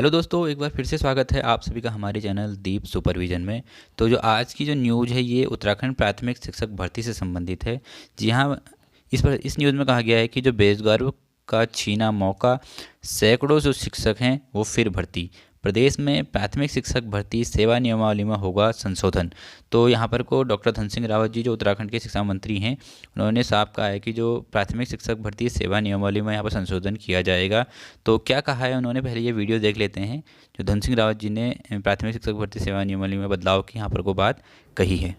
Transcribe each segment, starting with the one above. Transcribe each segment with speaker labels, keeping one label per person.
Speaker 1: Hello दोस्तों, एक बार फिर से स्वागत है आप सभी का हमारे चैनल दीप सुपरविजन में। तो जो आज की जो न्यूज़ है ये उत्तराखंड प्राथमिक शिक्षक भर्ती से संबंधित है। जी हाँ, इस न्यूज़ में कहा गया है कि जो बेरोजगारों का छीना मौका, सैकड़ों जो शिक्षक हैं वो फिर भर्ती। प्रदेश में प्राथमिक शिक्षक भर्ती सेवा नियमावली में होगा संशोधन। तो यहाँ पर को डॉक्टर धन सिंह रावत जी जो उत्तराखंड के शिक्षा मंत्री हैं, उन्होंने साफ कहा है कि जो प्राथमिक शिक्षक भर्ती सेवा नियमावली में यहाँ पर संशोधन किया जाएगा। तो क्या कहा है उन्होंने, पहले ये वीडियो देख लेते हैं जो धन सिंह रावत जी ने प्राथमिक शिक्षक भर्ती सेवा नियमावली में बदलाव की यहाँ पर को बात कही है।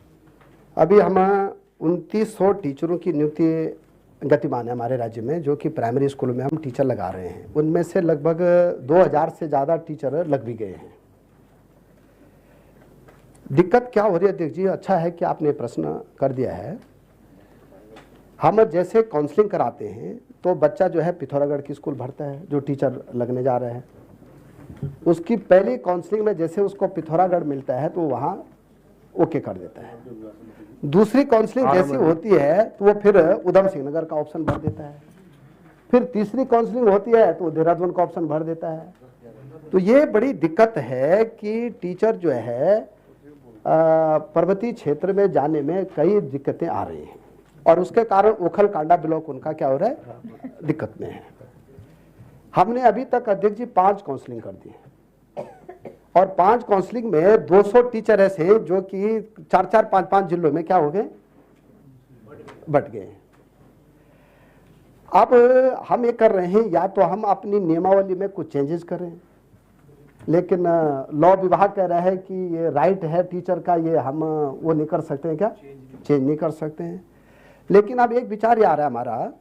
Speaker 2: अभी हम 2900 टीचरों की नियुक्ति गतिमान है हमारे राज्य में, जो कि प्राइमरी स्कूलों में हम टीचर लगा रहे हैं। उनमें से लगभग 2000 से ज़्यादा टीचर लग भी गए हैं। दिक्कत क्या हो रही है अध्यक्ष जी, अच्छा है कि आपने प्रश्न कर दिया है। हम जैसे काउंसलिंग कराते हैं तो बच्चा जो है पिथौरागढ़ की स्कूल भरता है जो टीचर लगने जा रहे हैं। उसकी पहली काउंसलिंग में जैसे उसको पिथौरागढ़ मिलता है तो वहाँ ओके कर देता है। दूसरी काउंसलिंग जैसी होती है तो वो फिर उधम सिंह नगर का ऑप्शन भर देता है। फिर तीसरी काउंसलिंग होती है तो देहरादून का ऑप्शन भर देता है। तो ये बड़ी दिक्कत है कि टीचर जो है पर्वतीय क्षेत्र में जाने में कई दिक्कतें आ रही हैं और उसके कारण ओखल कांडा ब्लॉक उनका क्या हो रहा है, दिक्कत में है। हमने अभी तक अध्यक्ष जी 5 काउंसलिंग कर दी है और 5 काउंसलिंग में 200 टीचर ऐसे हैं जो कि 4-4, 5-5 जिलों में क्या हो गए, बट गए। अब हम ये कर रहे हैं, या तो हम अपनी नियमावली में कुछ चेंजेस करें, लेकिन लॉ विभाग कह रहा है कि ये राइट है टीचर का, ये हम वो नहीं कर सकते हैं, क्या चेंज नहीं कर सकते हैं। लेकिन अब एक विचार ये आ रहा है हमारा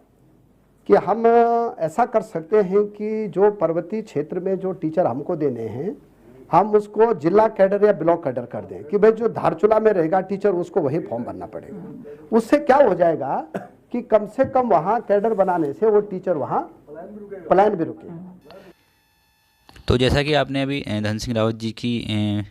Speaker 2: कि हम ऐसा कर सकते हैं कि जो पर्वतीय क्षेत्र में जो टीचर हमको देने हैं हम उसको जिला कैडर या ब्लॉक कैडर कर दें कि भाई जो धारचूला में रहेगा टीचर उसको वही फॉर्म भरना पड़ेगा। उससे क्या हो जाएगा कि कम से कम वहाँ कैडर बनाने से वो टीचर वहाँ पलायन भी रुके।
Speaker 1: तो जैसा कि आपने अभी धन सिंह रावत जी की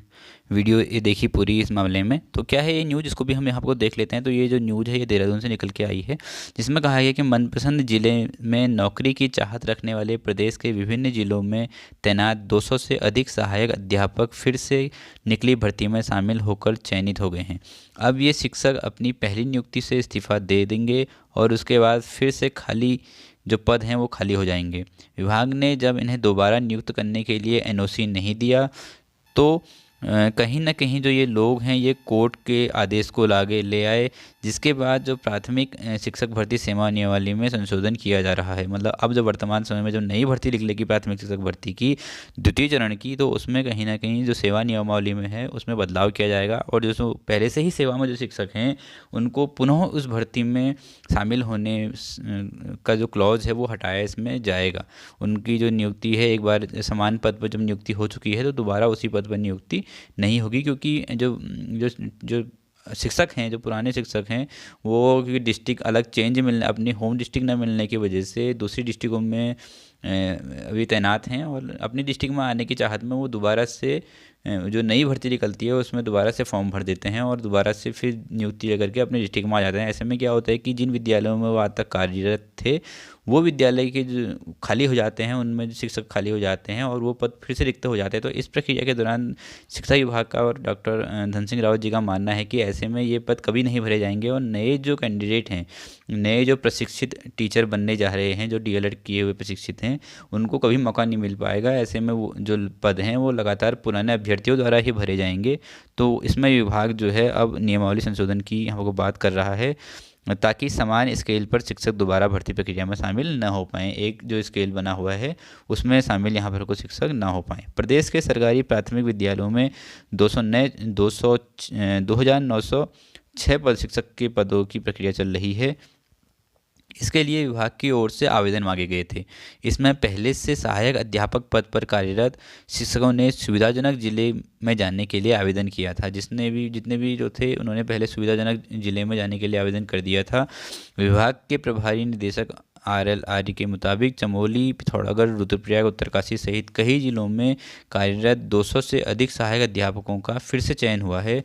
Speaker 1: वीडियो ये देखी पूरी इस मामले में, तो क्या है ये न्यूज़, इसको भी हम यहाँ पर देख लेते हैं। तो ये जो न्यूज़ है ये देहरादून से निकल के आई है, जिसमें कहा गया कि मनपसंद जिले में नौकरी की चाहत रखने वाले प्रदेश के विभिन्न जिलों में तैनात 200 से अधिक सहायक अध्यापक फिर से निकली भर्ती में शामिल होकर चयनित हो गए हैं। अब ये शिक्षक अपनी पहली नियुक्ति से इस्तीफा दे देंगे और उसके बाद फिर से खाली जो पद हैं वो खाली हो जाएंगे। विभाग ने जब इन्हें दोबारा नियुक्त करने के लिए एनओसी नहीं दिया तो कहीं ना कहीं जो ये लोग हैं ये कोर्ट के आदेश को लागे ले आए, जिसके बाद जो प्राथमिक शिक्षक भर्ती सेवा नियमावली में संशोधन किया जा रहा है। मतलब अब जो वर्तमान समय में जो नई भर्ती निकलेगी प्राथमिक शिक्षक भर्ती की द्वितीय चरण की, तो उसमें कहीं ना कहीं जो सेवा नियमावली में है उसमें बदलाव किया जाएगा और जो पहले से ही सेवा में जो शिक्षक हैं उनको पुनः उस भर्ती में शामिल होने का जो क्लॉज है वो हटाया इसमें जाएगा। उनकी जो नियुक्ति है, एक बार समान पद पर जब नियुक्ति हो चुकी है तो दोबारा उसी पद पर नियुक्ति नहीं होगी, क्योंकि जो जो जो शिक्षक हैं, जो पुराने शिक्षक हैं, वो क्योंकि डिस्ट्रिक्ट अलग चेंज मिलने, अपनी होम डिस्ट्रिक्ट न मिलने की वजह से दूसरी डिस्ट्रिक्टों में अभी तैनात हैं और अपनी डिस्ट्रिक्ट में आने की चाहत में वो दोबारा से जो नई भर्ती निकलती है उसमें दोबारा से फॉर्म भर देते हैं और दोबारा से फिर नियुक्ति करके अपने डिस्ट्रिक्ट में आ जाते हैं। ऐसे में क्या होता है कि जिन विद्यालयों में वो आज तक कार्यरत थे वो विद्यालय के जो खाली हो जाते हैं, उनमें जो शिक्षक खाली हो जाते हैं और वो पद फिर से रिक्त हो जाते हैं। तो इस प्रक्रिया के दौरान शिक्षा विभाग का और डॉक्टर धन सिंह रावत जी का मानना है कि ऐसे में ये पद कभी नहीं भरे जाएंगे और नए जो कैंडिडेट हैं, नए जो प्रशिक्षित टीचर बनने जा रहे हैं, जो डीएलएड किए हुए प्रशिक्षित हैं, उनको कभी मौका नहीं मिल पाएगा। ऐसे में वो जो पद हैं वो लगातार पुराने अभ्यर्थियों द्वारा ही भरे जाएंगे। तो इसमें विभाग जो है अब नियमावली संशोधन की हमको बात कर रहा है ताकि समान स्केल पर शिक्षक दोबारा भर्ती प्रक्रिया में शामिल न हो पाएँ। एक जो स्केल बना हुआ है उसमें शामिल यहाँ पर कोई शिक्षक ना हो पाएँ। प्रदेश के सरकारी प्राथमिक विद्यालयों में 2906 पद शिक्षक के पदों की प्रक्रिया चल रही है। इसके लिए विभाग की ओर से आवेदन मांगे गए थे। इसमें पहले से सहायक अध्यापक पद पर कार्यरत शिक्षकों ने सुविधाजनक जिले में जाने के लिए आवेदन किया था। जितने भी जो थे उन्होंने पहले सुविधाजनक जिले में जाने के लिए आवेदन कर दिया था। विभाग के प्रभारी निदेशक RL आर्य के मुताबिक चमोली, पिथौरागढ़, रुद्रप्रयाग, उत्तरकाशी सहित कई जिलों में कार्यरत 200 से अधिक सहायक अध्यापकों का फिर से चयन हुआ है।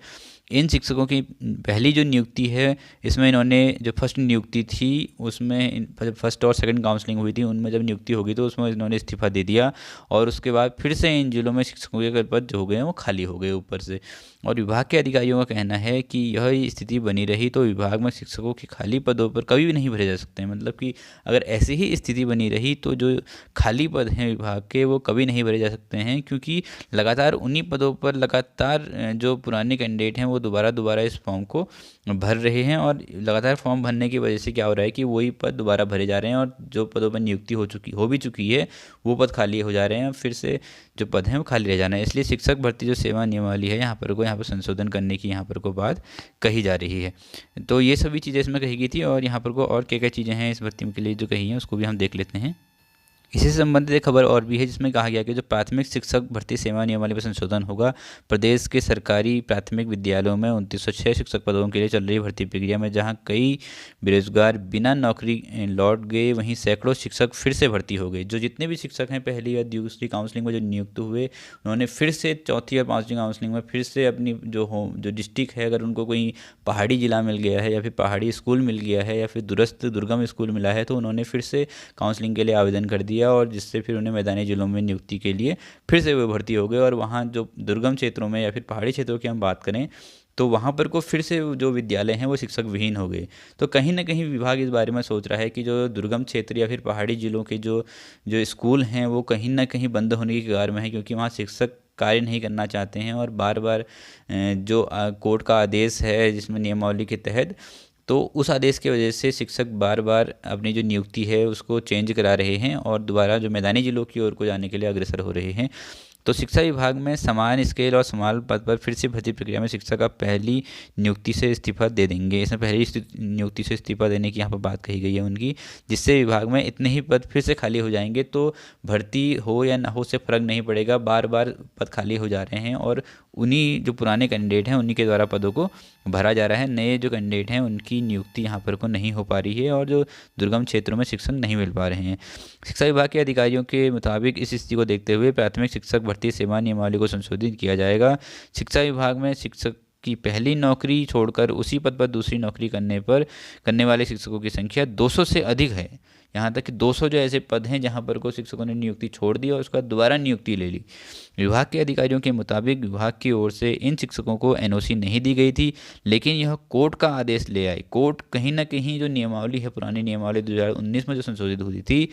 Speaker 1: इन शिक्षकों की पहली जो नियुक्ति है, इसमें इन्होंने जो फर्स्ट नियुक्ति थी उसमें फर्स्ट और सेकंड काउंसलिंग हुई थी, उनमें जब नियुक्ति होगी तो उसमें इन्होंने इस्तीफा दे दिया और उसके बाद फिर से इन जिलों में शिक्षकों के पद जो हो गए हैं वो खाली हो गए ऊपर से। और विभाग के अधिकारियों का कहना है कि यह स्थिति बनी रही तो विभाग में शिक्षकों के खाली पदों पर कभी भी नहीं भरे जा सकते हैं। मतलब कि अगर ऐसी ही स्थिति बनी रही तो जो खाली पद हैं विभाग के वो कभी नहीं भरे जा सकते हैं, क्योंकि लगातार उन्हीं पदों पर लगातार जो पुराने कैंडिडेट हैं वो दोबारा इस फॉर्म को भर रहे हैं और लगातार फॉर्म भरने की वजह से क्या हो रहा है कि वही पद दोबारा भरे जा रहे हैं और जो पदों पर नियुक्ति हो भी चुकी है वो पद खाली हो जा रहे हैं, फिर से जो पद हैं वो खाली रह जाना है। इसलिए शिक्षक भर्ती जो सेवा नियमावली है यहाँ पर संशोधन करने की यहाँ पर को बात कही जा रही है। तो ये सभी चीज़ें इसमें कही गई थी और यहाँ पर को और क्या चीज़ें हैं इस भर्ती के लिए जो कही हैं उसको भी हम देख लेते हैं। इसी से संबंधित एक खबर और भी है जिसमें कहा गया कि जो प्राथमिक शिक्षक भर्ती सेवा नियमावली में संशोधन होगा। प्रदेश के सरकारी प्राथमिक विद्यालयों में 2906 शिक्षक पदों के लिए चल रही भर्ती प्रक्रिया में जहां कई बेरोजगार बिना नौकरी लौट गए, वहीं सैकड़ों शिक्षक फिर से भर्ती हो गए। जो जितने भी शिक्षक हैं पहली या दूसरी काउंसलिंग में जो नियुक्त हुए, उन्होंने फिर से चौथी और पाँचवीं काउंसलिंग में फिर से अपनी जो डिस्ट्रिक्ट है, अगर उनको कोई पहाड़ी जिला मिल गया है या फिर पहाड़ी स्कूल मिल गया है या फिर दूरस्थ दुर्गम स्कूल मिला है, तो उन्होंने फिर से काउंसलिंग के लिए आवेदन कर दिया और जिससे फिर उन्हें मैदानी जिलों में नियुक्ति के लिए फिर से वो भर्ती हो गए। और वहाँ जो दुर्गम क्षेत्रों में या फिर पहाड़ी क्षेत्रों की हम बात करें तो वहाँ पर को फिर से जो विद्यालय हैं वो शिक्षक विहीन हो गए। तो कहीं ना कहीं विभाग इस बारे में सोच रहा है कि जो दुर्गम क्षेत्र या फिर पहाड़ी जिलों के जो स्कूल हैं वो कहीं ना कहीं बंद होने की कगार में है, क्योंकि वहाँ शिक्षक कार्य नहीं करना चाहते हैं और बार बार जो कोर्ट का आदेश है जिसमें नियमावली के तहत, तो उस आदेश की वजह से शिक्षक बार बार अपनी जो नियुक्ति है उसको चेंज करा रहे हैं और दोबारा जो मैदानी जिलों की ओर को जाने के लिए अग्रसर हो रहे हैं। तो शिक्षा विभाग में समान स्केल और समान पद पर फिर से भर्ती प्रक्रिया में शिक्षक अब पहली नियुक्ति से इस्तीफा दे देंगे। इसमें पहली नियुक्ति से इस्तीफा देने की यहाँ पर बात कही गई है उनकी, जिससे विभाग में इतने ही पद फिर से खाली हो जाएंगे। तो भर्ती हो या ना हो से फर्क नहीं पड़ेगा, बार बार पद खाली हो जा रहे हैं और उन्हीं जो पुराने कैंडिडेट हैं उन्हीं के द्वारा पदों को भरा जा रहा है। नए जो कैंडिडेट हैं उनकी नियुक्ति यहाँ पर को नहीं हो पा रही है और जो दुर्गम क्षेत्रों में शिक्षक नहीं मिल पा रहे हैं। शिक्षा विभाग के अधिकारियों के मुताबिक इस स्थिति को देखते हुए प्राथमिक शिक्षक भर्ती सेवा नियमावली को संशोधित किया जाएगा। शिक्षा विभाग में शिक्षक की पहली नौकरी छोड़कर उसी पद पर दूसरी नौकरी करने वाले शिक्षकों की संख्या 200 से अधिक है। यहाँ तक कि 200 जो ऐसे पद हैं जहाँ पर को शिक्षकों ने नियुक्ति छोड़ दी और उसका दोबारा नियुक्ति ले ली। विभाग के अधिकारियों के मुताबिक विभाग की ओर से इन शिक्षकों को एनओसी नहीं दी गई थी, लेकिन यह कोर्ट का आदेश ले आए। कोर्ट कहीं ना कहीं जो नियमावली है, पुरानी नियमावली 2019 में जो संशोधित हुई थी,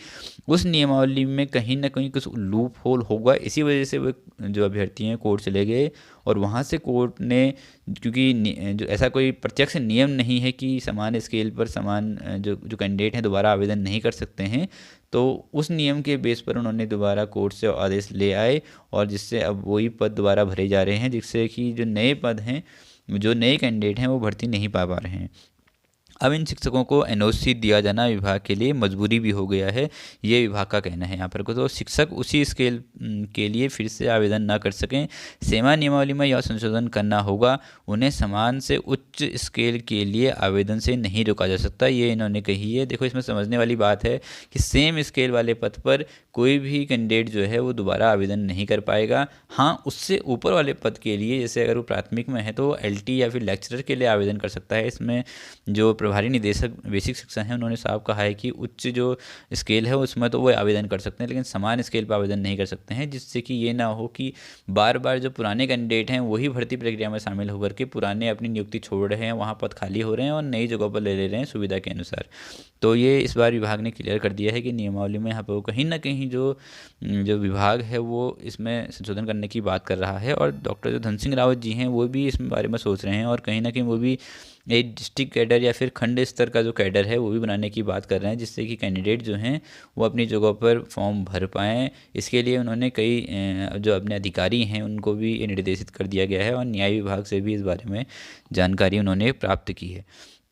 Speaker 1: उस नियमावली में कहीं ना कहीं कुछ लूप होल होगा, इसी वजह से वो जो अभ्यर्थी हैं कोर्ट चले गए और वहाँ से कोर्ट ने, क्योंकि जो ऐसा कोई प्रत्यक्ष नियम नहीं है कि समान स्केल पर समान जो कैंडिडेट हैं दोबारा आवेदन नहीं कर सकते हैं, तो उस नियम के बेस पर उन्होंने दोबारा कोर्ट से आदेश ले आए और जिससे अब वही पद दोबारा भरे जा रहे हैं, जिससे कि जो नए पद हैं, जो नए कैंडिडेट हैं वो भर्ती नहीं पा रहे हैं। अब इन शिक्षकों को एनओसी दिया जाना विभाग के लिए मजबूरी भी हो गया है, ये विभाग का कहना है यहाँ पर को। तो शिक्षक उसी स्केल के लिए फिर से आवेदन ना कर सकें, सेवा नियमावली में यह संशोधन करना होगा। उन्हें समान से उच्च स्केल के लिए आवेदन से नहीं रोका जा सकता, ये इन्होंने कही है। देखो इसमें समझने वाली बात है कि सेम स्केल वाले पद पर कोई भी कैंडिडेट जो है वो दोबारा आवेदन नहीं कर पाएगा। हाँ, उससे ऊपर वाले पद के लिए, जैसे अगर वो प्राथमिक में है तो एलटी या फिर लेक्चरर के लिए आवेदन कर सकता है। इसमें जो प्रभारी निदेशक बेसिक शिक्षा हैं उन्होंने साफ कहा है कि उच्च जो स्केल है उसमें तो वो आवेदन कर सकते हैं, लेकिन समान स्केल पर आवेदन नहीं कर सकते हैं, जिससे कि ये ना हो कि बार बार जो पुराने कैंडिडेट हैं वही भर्ती प्रक्रिया में शामिल होकर के पुराने अपनी नियुक्ति छोड़ रहे हैं, वहाँ पद खाली हो रहे हैं और नई जगहों पर ले रहे हैं सुविधा के अनुसार। तो ये इस बार विभाग ने क्लियर कर दिया है कि नियमावली में यहाँ पर कहीं ना कहीं जो विभाग है वो इसमें संशोधन करने की बात कर रहा है। और डॉक्टर जो धन सिंह रावत जी हैं वो भी इस बारे में सोच रहे हैं और कहीं ना कहीं वो भी एक डिस्ट्रिक्ट कैडर या फिर खंड स्तर का जो कैडर है वो भी बनाने की बात कर रहे हैं, जिससे कि कैंडिडेट जो हैं वो अपनी जगहों पर फॉर्म भर पाएँ। इसके लिए उन्होंने कई जो अपने अधिकारी हैं उनको भी निर्देशित कर दिया गया है और न्याय विभाग से भी इस बारे में जानकारी उन्होंने प्राप्त की है।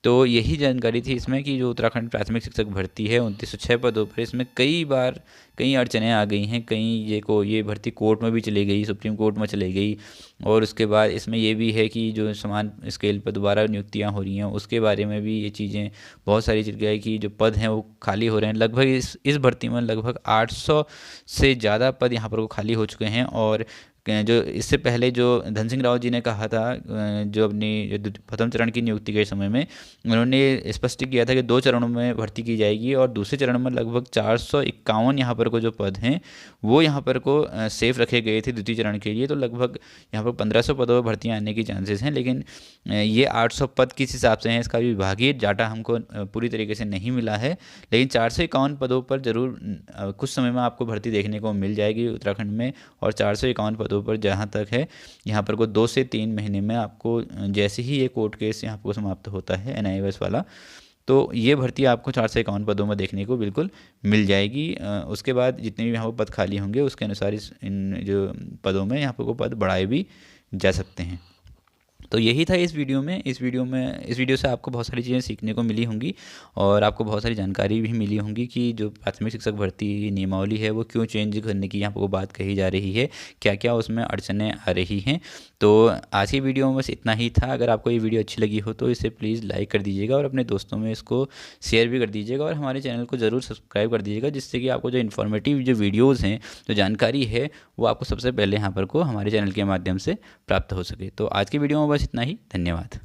Speaker 1: तो यही जानकारी थी इसमें कि जो उत्तराखंड प्राथमिक शिक्षक भर्ती है 2906 पदों पर, इसमें कई बार कई अड़चनें आ गई हैं, कहीं ये भर्ती कोर्ट में भी चली गई, सुप्रीम कोर्ट में चली गई। और उसके बाद इसमें ये भी है कि जो समान स्केल पर दोबारा नियुक्तियां हो रही हैं उसके बारे में भी ये चीज़ें बहुत सारी जगह की जो पद हैं वो खाली हो रहे हैं। लगभग इस भर्ती में लगभग 800 से ज़्यादा पद यहाँ पर वो खाली हो चुके हैं और जो इससे पहले जो धन सिंह रावत जी ने कहा था, जो अपनी जो प्रथम चरण की नियुक्ति के समय में उन्होंने स्पष्ट किया था कि 2 चरणों में भर्ती की जाएगी और दूसरे चरण में लगभग 451 यहाँ पर को जो पद हैं वो यहाँ पर को सेफ रखे गए थे द्वितीय चरण के लिए। तो लगभग यहाँ पर 1500 पदों पर भर्तियाँ आने की चांसेस हैं, लेकिन ये 800 पद किस हिसाब से हैं इसका भी विभागीय डाटा हमको पूरी तरीके से नहीं मिला है, लेकिन 451 पदों पर ज़रूर कुछ समय में आपको भर्ती देखने को मिल जाएगी उत्तराखंड में। और 451 पदों पर जहाँ तक है यहाँ पर को 2 से 3 महीने में आपको जैसे ही ये कोर्ट केस यहाँ पर समाप्त होता है NIOS वाला, तो ये भर्ती आपको 451 पदों में देखने को बिल्कुल मिल जाएगी। उसके बाद जितने भी यहाँ पर पद खाली होंगे उसके अनुसार इन जो पदों में यहाँ पर को पद बढ़ाए भी जा सकते हैं। तो यही था इस वीडियो में। इस वीडियो से आपको बहुत सारी चीज़ें सीखने को मिली होंगी और आपको बहुत सारी जानकारी भी मिली होंगी कि जो प्राथमिक शिक्षक भर्ती नियमावली है वो क्यों चेंज करने की यहाँ पर बात कही जा रही है, क्या क्या उसमें अड़चनें आ रही हैं। तो आज की वीडियो में बस इतना ही था। अगर आपको ये वीडियो अच्छी लगी हो तो इसे प्लीज़ लाइक कर दीजिएगा और अपने दोस्तों में इसको शेयर भी कर दीजिएगा और हमारे चैनल को ज़रूर सब्सक्राइब कर दीजिएगा, जिससे कि आपको जो इन्फॉर्मेटिव जो वीडियोज़ हैं, जो जानकारी है, वो आपको सबसे पहले यहाँ पर को हमारे चैनल के माध्यम से प्राप्त हो सके। तो आज की वीडियो में बस इतना ही। धन्यवाद।